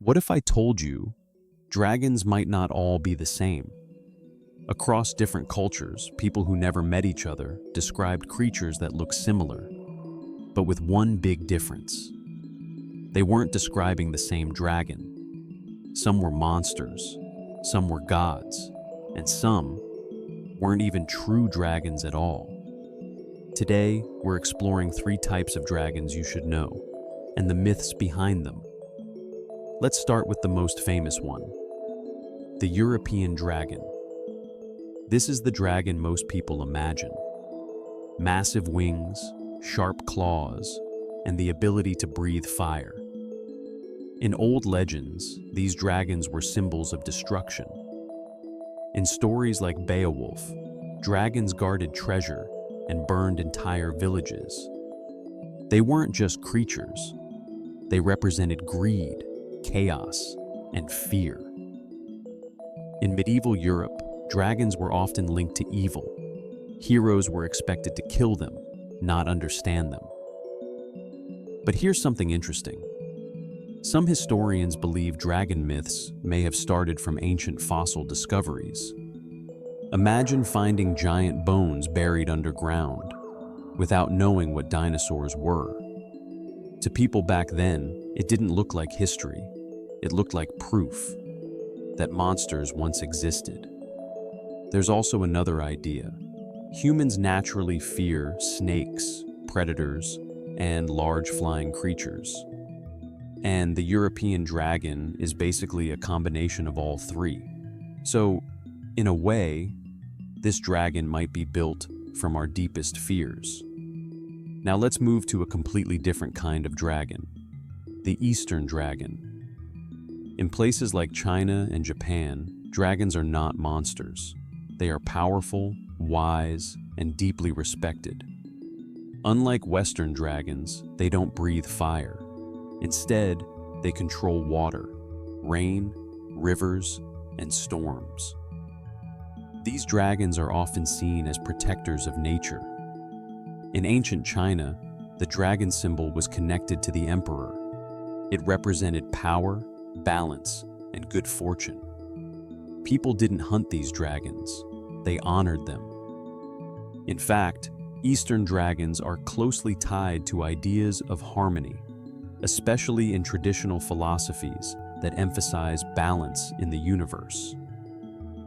What if I told you dragons might not all be the same? Across different cultures, people who never met each other described creatures that look similar, but with one big difference. They weren't describing the same dragon. Some were monsters, some were gods, and some weren't even true dragons at all. Today, we're exploring 3 types of dragons you should know, and the myths behind them. Let's start with the most famous one, the European dragon. This is the dragon most people imagine. Massive wings, sharp claws, and the ability to breathe fire. In old legends, these dragons were symbols of destruction. In stories like Beowulf, dragons guarded treasure and burned entire villages. They weren't just creatures. They represented greed, chaos, and fear. In medieval Europe, dragons were often linked to evil. Heroes were expected to kill them, not understand them. But here's something interesting. Some historians believe dragon myths may have started from ancient fossil discoveries. Imagine finding giant bones buried underground, without knowing what dinosaurs were. To people back then, it didn't look like history. It looked like proof that monsters once existed. There's also another idea. Humans naturally fear snakes, predators, and large flying creatures. And the European dragon is basically a combination of all 3. So, in a way, this dragon might be built from our deepest fears. Now let's move to a completely different kind of dragon, the Eastern dragon. In places like China and Japan, dragons are not monsters. They are powerful, wise, and deeply respected. Unlike Western dragons, they don't breathe fire. Instead, they control water, rain, rivers, and storms. These dragons are often seen as protectors of nature. In ancient China, the dragon symbol was connected to the emperor. It represented power, balance, and good fortune. People didn't hunt these dragons, they honored them. In fact, Eastern dragons are closely tied to ideas of harmony, especially in traditional philosophies that emphasize balance in the universe.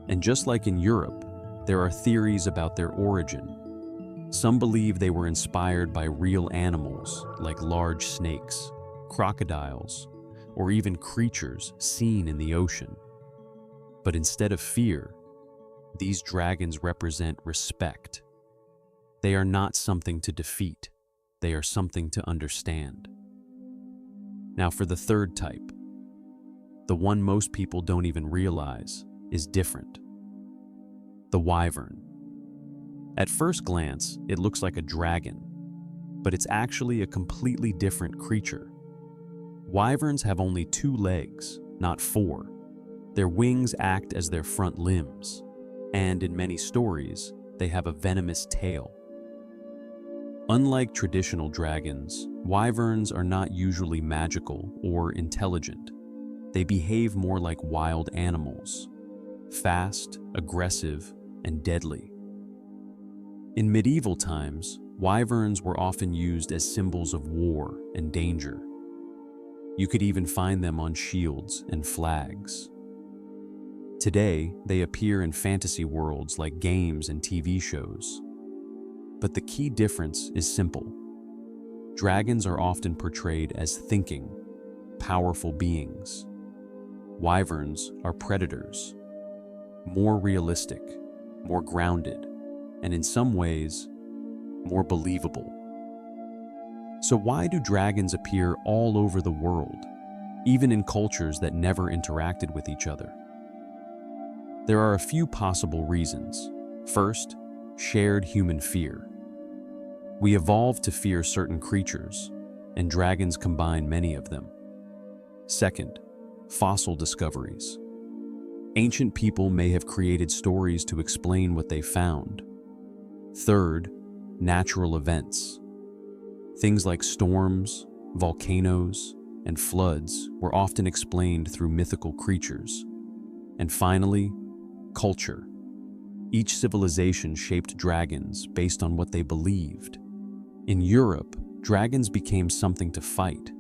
And just like in Europe, there are theories about their origin. Some believe they were inspired by real animals like large snakes, crocodiles, or even creatures seen in the ocean. But instead of fear, these dragons represent respect. They are not something to defeat, they are something to understand. Now for the third type, the one most people don't even realize is different. The wyvern. At first glance, it looks like a dragon, but it's actually a completely different creature. Wyverns have only 2 legs, not 4. Their wings act as their front limbs, and in many stories, they have a venomous tail. Unlike traditional dragons, wyverns are not usually magical or intelligent. They behave more like wild animals, fast, aggressive, and deadly. In medieval times, wyverns were often used as symbols of war and danger. You could even find them on shields and flags. Today, they appear in fantasy worlds like games and TV shows. But the key difference is simple. Dragons are often portrayed as thinking, powerful beings. Wyverns are predators, more realistic, more grounded, and in some ways, more believable. So why do dragons appear all over the world, even in cultures that never interacted with each other? There are a few possible reasons. First, shared human fear. We evolved to fear certain creatures, and dragons combine many of them. Second, fossil discoveries. Ancient people may have created stories to explain what they found. Third, natural events. Things like storms, volcanoes, and floods were often explained through mythical creatures. And finally, culture. Each civilization shaped dragons based on what they believed. In Europe, dragons became something to fight.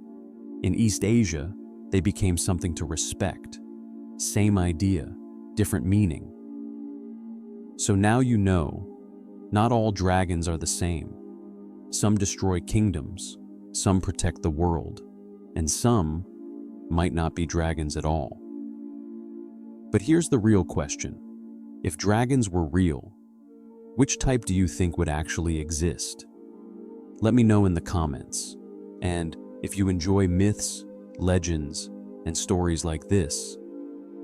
In East Asia, they became something to respect. Same idea, different meaning. So now you know, not all dragons are the same. Some destroy kingdoms, some protect the world, and some might not be dragons at all. But here's the real question. If dragons were real, which type do you think would actually exist? Let me know in the comments. And if you enjoy myths, legends, and stories like this,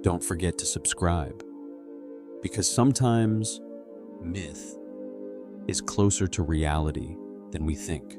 don't forget to subscribe. Because sometimes myth is closer to reality than we think.